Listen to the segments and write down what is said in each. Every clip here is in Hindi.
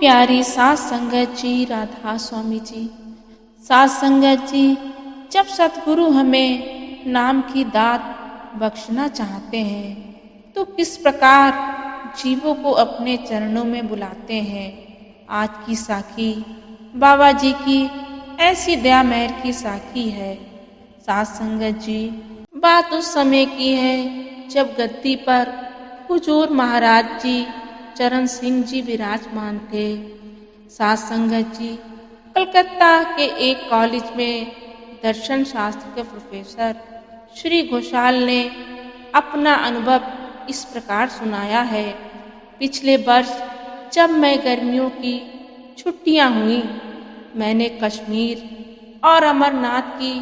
प्यारी सात संगत जी, राधा स्वामी जी। सात संगत जी, जब सतगुरु हमें नाम की दात बख्शना चाहते हैं तो किस प्रकार जीवों को अपने चरणों में बुलाते हैं। आज की साखी बाबा जी की ऐसी दया मेहर की साखी है। सात संगत जी, बात उस समय की है जब गद्दी पर हुजूर महाराज जी चरण सिंह जी विराजमान थे। सात संगत जी, कलकत्ता के एक कॉलेज में दर्शन शास्त्र के प्रोफेसर श्री घोषाल ने अपना अनुभव इस प्रकार सुनाया है। पिछले वर्ष जब मैं गर्मियों की छुट्टियां हुई, मैंने कश्मीर और अमरनाथ की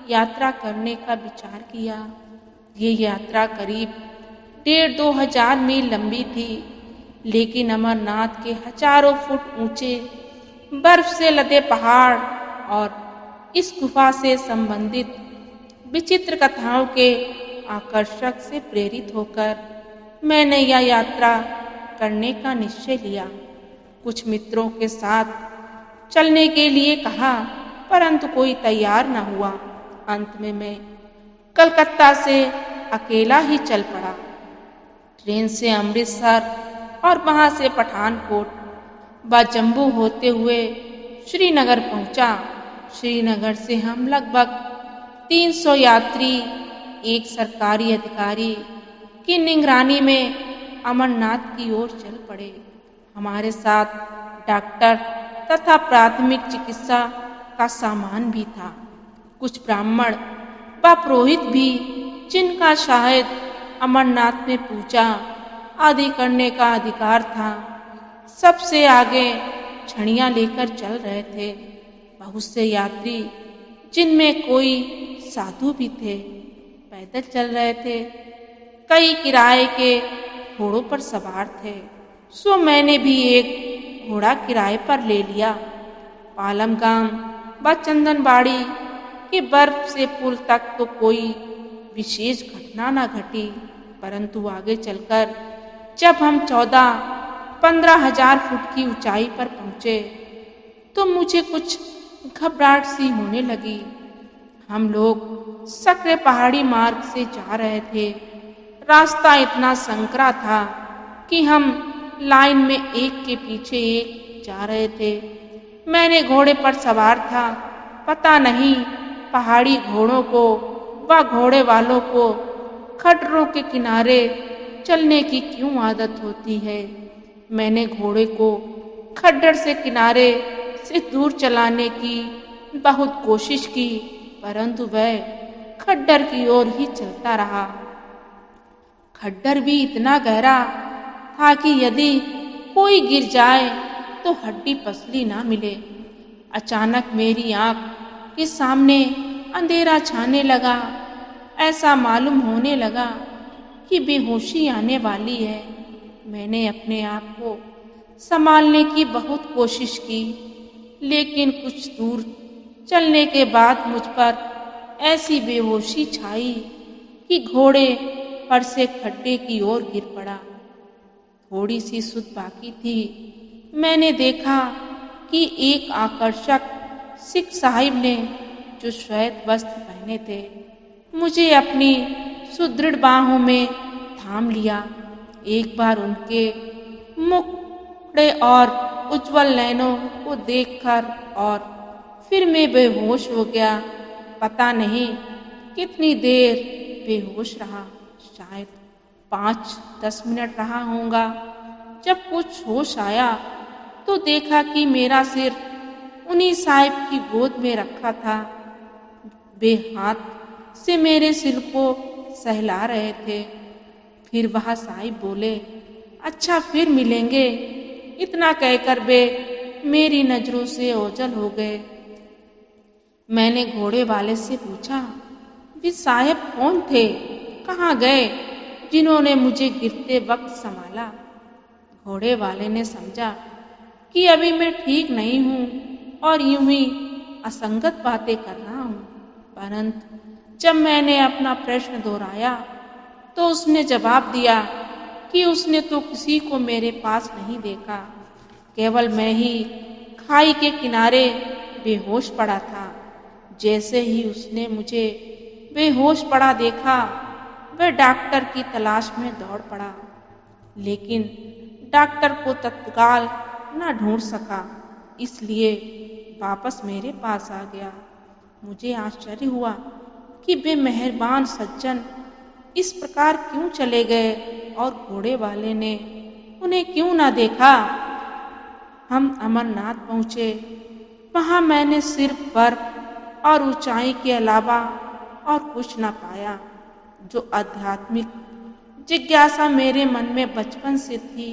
यात्रा करने का विचार किया। ये यात्रा करीब 1,500-2,000 मील लंबी थी, लेकिन अमरनाथ के हजारों फुट ऊंचे बर्फ से लदे पहाड़ और इस गुफा से संबंधित विचित्र कथाओं के आकर्षक से प्रेरित होकर मैंने यह यात्रा करने का निश्चय लिया। कुछ मित्रों के साथ चलने के लिए कहा, परंतु कोई तैयार न हुआ। अंत में मैं कलकत्ता से अकेला ही चल पड़ा। ट्रेन से अमृतसर और वहां से पठानकोट व जम्मू होते हुए श्रीनगर पहुंचा। श्रीनगर से हम लगभग 300 यात्री एक सरकारी अधिकारी की निगरानी में अमरनाथ की ओर चल पड़े। हमारे साथ डॉक्टर तथा प्राथमिक चिकित्सा का सामान भी था। कुछ ब्राह्मण व पुरोहित भी, जिनका शायद अमरनाथ में पूजा आदि करने का अधिकार था, सबसे आगे छड़ियां लेकर चल रहे थे। बहुत से यात्री, जिनमें कोई साधु भी थे, पैदल चल रहे थे। कई किराए के घोड़ों पर सवार थे, सो मैंने भी एक घोड़ा किराए पर ले लिया। पालमगाम व चंदनबाड़ी के बर्फ से पुल तक तो कोई विशेष घटना न घटी, परंतु आगे चलकर जब हम 14-15 हजार फुट की ऊंचाई पर पहुंचे तो मुझे कुछ घबराहट सी होने लगी। हम लोग सकरे पहाड़ी मार्ग से जा रहे थे। रास्ता इतना संकरा था कि हम लाइन में एक के पीछे एक जा रहे थे। मैंने घोड़े पर सवार था। पता नहीं पहाड़ी घोड़ों को व घोड़े वालों को खड्डरों के किनारे चलने की क्यों आदत होती है। मैंने घोड़े को खड्डर से किनारे से दूर चलाने की बहुत कोशिश की, परंतु वह खड्डर की ओर ही चलता रहा। खड्डर भी इतना गहरा था कि यदि कोई गिर जाए तो हड्डी पसली ना मिले। अचानक मेरी आंख के सामने अंधेरा छाने लगा। ऐसा मालूम होने लगा कि बेहोशी आने वाली है। मैंने अपने आप को संभालने की बहुत कोशिश की, लेकिन कुछ दूर चलने के बाद मुझ पर ऐसी बेहोशी छाई कि घोड़े पर से खड्डे की ओर गिर पड़ा। थोड़ी सी सुध बाकी थी। मैंने देखा कि एक आकर्षक सिख साहिब ने, जो श्वेत वस्त्र पहने थे, मुझे अपनी सुदृढ़ बाहों में थाम लिया। एक बार उनके मुखड़े और उज्जवल नैनों को देखकर और फिर मैं बेहोश हो गया। पता नहीं कितनी देर बेहोश रहा, शायद 5-10 मिनट रहा होगा। जब कुछ होश आया तो देखा कि मेरा सिर उन्हीं साहिब की गोद में रखा था। वे हाथ से मेरे सिर को सहला रहे थे। फिर वह साहिब बोले, अच्छा फिर मिलेंगे। इतना कहकर वे मेरी नजरों से ओझल हो गए। मैंने घोड़े वाले से पूछा, वे साहिब कौन थे, कहाँ गए, जिन्होंने मुझे गिरते वक्त संभाला। घोड़े वाले ने समझा कि अभी मैं ठीक नहीं हूँ और यूं ही असंगत बातें कर रहा हूँ, परंतु जब मैंने अपना प्रश्न दोहराया तो उसने जवाब दिया कि उसने तो किसी को मेरे पास नहीं देखा। केवल मैं ही खाई के किनारे बेहोश पड़ा था। जैसे ही उसने मुझे बेहोश पड़ा देखा, वह डॉक्टर की तलाश में दौड़ पड़ा, लेकिन डॉक्टर को तत्काल न ढूंढ सका, इसलिए वापस मेरे पास आ गया। मुझे आश्चर्य हुआ कि वे मेहरबान सज्जन इस प्रकार क्यों चले गए और घोड़े वाले ने उन्हें क्यों ना देखा। हम अमरनाथ पहुँचे। वहाँ मैंने सिर्फ बर्फ और ऊंचाई के अलावा और कुछ न पाया। जो आध्यात्मिक जिज्ञासा मेरे मन में बचपन से थी,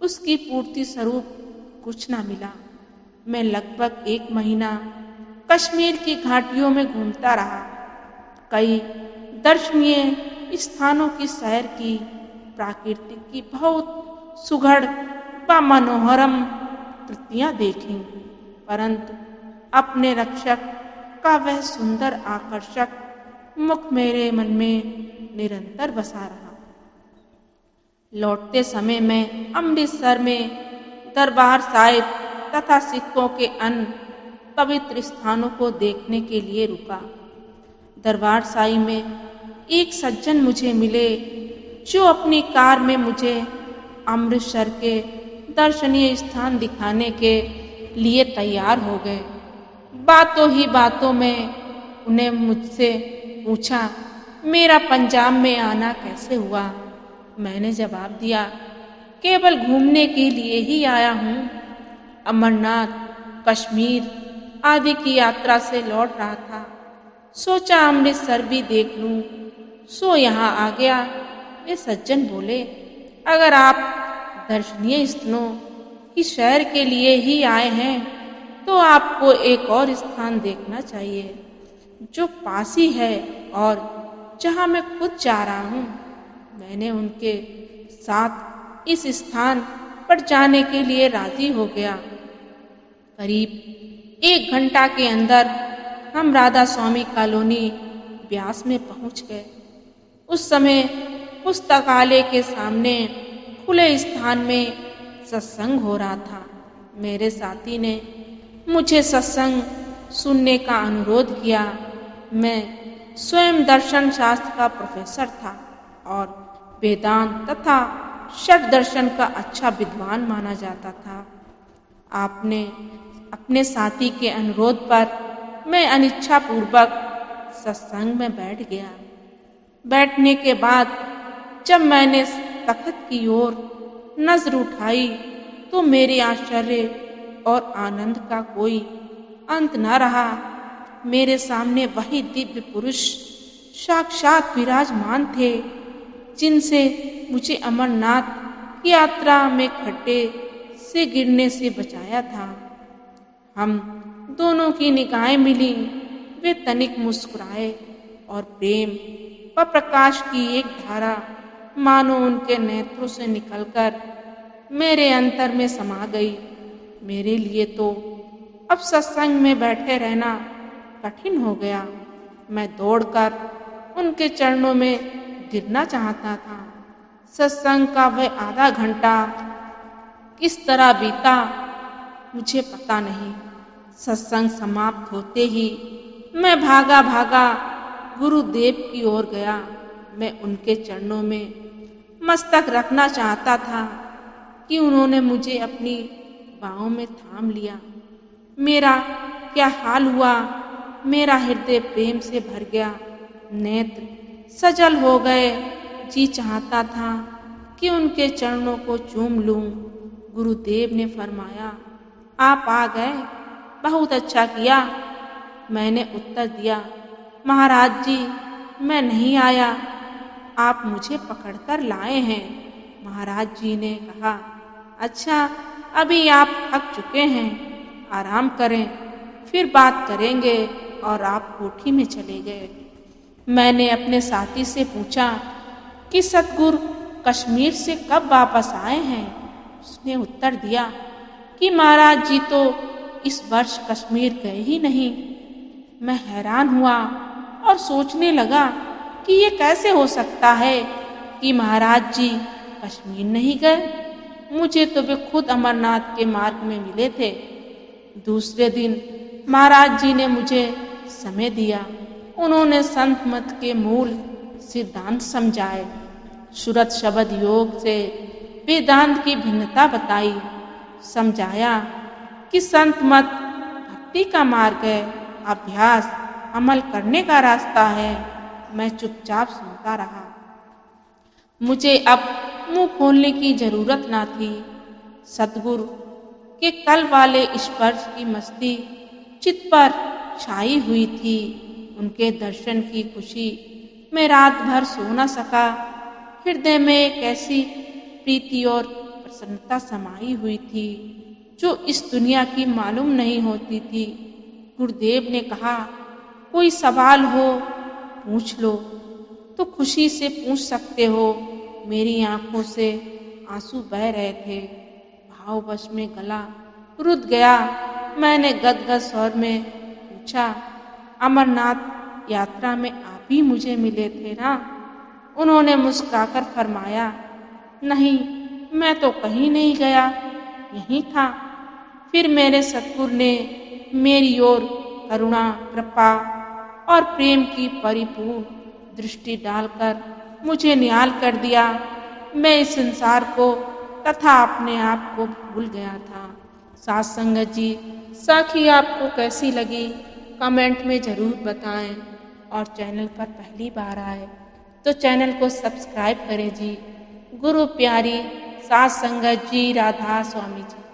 उसकी पूर्ति स्वरूप कुछ न मिला। मैं लगभग 1 महीना कश्मीर की घाटियों में घूमता रहा, कई दर्शनीय स्थानों की सैर की, प्रकृति की बहुत सुघड़ व मनोहरम कृतियाँ देखीं, परंतु अपने रक्षक का वह सुंदर आकर्षक मुख मेरे मन में निरंतर बसा रहा। लौटते समय मैं अमृतसर में दरबार साहिब तथा सिखों के अन्य पवित्र स्थानों को देखने के लिए रुका। दरबार साहिब में एक सज्जन मुझे मिले, जो अपनी कार में मुझे अमृतसर के दर्शनीय स्थान दिखाने के लिए तैयार हो गए। बातों ही बातों में उन्हें मुझसे पूछा, मेरा पंजाब में आना कैसे हुआ। मैंने जवाब दिया, केवल घूमने के लिए ही आया हूँ। अमरनाथ, कश्मीर आदि की यात्रा से लौट रहा था, सोचा अमृतसर भी देख लूँ, सो यहाँ आ गया। वे सज्जन बोले, अगर आप दर्शनीय स्थलों की सैर के लिए ही आए हैं तो आपको एक और स्थान देखना चाहिए, जो पास ही है और जहाँ मैं खुद जा रहा हूँ। मैंने उनके साथ इस स्थान पर जाने के लिए राजी हो गया। करीब 1 घंटा के अंदर हम राधा स्वामी कॉलोनी ब्यास में पहुंच गए। उस समय पुस्तकालय के सामने खुले स्थान में सत्संग हो रहा था। मेरे साथी ने मुझे सत्संग सुनने का अनुरोध किया। मैं स्वयं दर्शन शास्त्र का प्रोफेसर था और वेदांत तथा षट दर्शन का अच्छा विद्वान माना जाता था। आपने अपने साथी के अनुरोध पर मैं अनिच्छापूर्वक सत्संग में बैठ गया। बैठने के बाद जब मैंने तख्त की ओर नजर उठाई तो मेरे आश्चर्य और आनंद का कोई अंत न रहा। मेरे सामने वही दिव्य पुरुष साक्षात विराजमान थे, जिनसे मुझे अमरनाथ की यात्रा में खड्डे से गिरने से बचाया था। हम दोनों की निगाहें मिली। वे तनिक मुस्कुराए और प्रेम व प्रकाश की एक धारा मानो उनके नेत्रों से निकलकर मेरे अंतर में समा गई। मेरे लिए तो अब सत्संग में बैठे रहना कठिन हो गया। मैं दौड़कर उनके चरणों में गिरना चाहता था। सत्संग का वह आधा घंटा किस तरह बीता मुझे पता नहीं। सत्संग समाप्त होते ही मैं भागा भागा गुरुदेव की ओर गया। मैं उनके चरणों में मस्तक रखना चाहता था कि उन्होंने मुझे अपनी बाहों में थाम लिया। मेरा क्या हाल हुआ। मेरा हृदय प्रेम से भर गया, नेत्र सजल हो गए। जी चाहता था कि उनके चरणों को चूम लूं। गुरुदेव ने फरमाया, आप आ गए, बहुत अच्छा किया। मैंने उत्तर दिया, महाराज जी मैं नहीं आया, आप मुझे पकड़कर लाए हैं। महाराज जी ने कहा, अच्छा अभी आप थक चुके हैं, आराम करें, फिर बात करेंगे। और आप कोठी में चले गए। मैंने अपने साथी से पूछा कि सतगुरु कश्मीर से कब वापस आए हैं। उसने उत्तर दिया कि महाराज जी तो इस वर्ष कश्मीर गए ही नहीं। मैं हैरान हुआ और सोचने लगा कि ये कैसे हो सकता है कि महाराज जी कश्मीर नहीं गए। मुझे तो वे खुद अमरनाथ के मार्ग में मिले थे। दूसरे दिन महाराज जी ने मुझे समय दिया। उन्होंने संत मत के मूल सिद्धांत समझाए। सूरत शब्द योग से वेदांत की भिन्नता बताई। समझाया कि संत मत भक्ति का मार्ग है, अभ्यास अमल करने का रास्ता है। मैं चुपचाप सुनता रहा। मुझे अब मुंह खोलने की जरूरत ना थी। सतगुरु के कल वाले स्पर्श की मस्ती चित्त पर छाई हुई थी। उनके दर्शन की खुशी में रात भर सो न सका। हृदय में एक ऐसी प्रीति और प्रसन्नता समाई हुई थी जो इस दुनिया की मालूम नहीं होती थी। गुरुदेव ने कहा, कोई सवाल हो पूछ लो। तो खुशी से पूछ सकते हो। मेरी आंखों से आंसू बह रहे थे। भाववश में गला रुध गया। मैंने गदगद स्वर में पूछा, अमरनाथ यात्रा में आप ही मुझे मिले थे ना? उन्होंने मुस्कुराकर फरमाया, नहीं, मैं तो कहीं नहीं गया, यहीं था। फिर मेरे सतगुरु ने मेरी ओर करुणा, कृपा और प्रेम की परिपूर्ण दृष्टि डालकर मुझे निहाल कर दिया। मैं इस संसार को तथा अपने आप को भूल गया था। साथ संगत जी, साखी आपको कैसी लगी कमेंट में ज़रूर बताएं। और चैनल पर पहली बार आए तो चैनल को सब्सक्राइब करें जी। गुरु प्यारी साथ संगत जी, राधा स्वामी जी।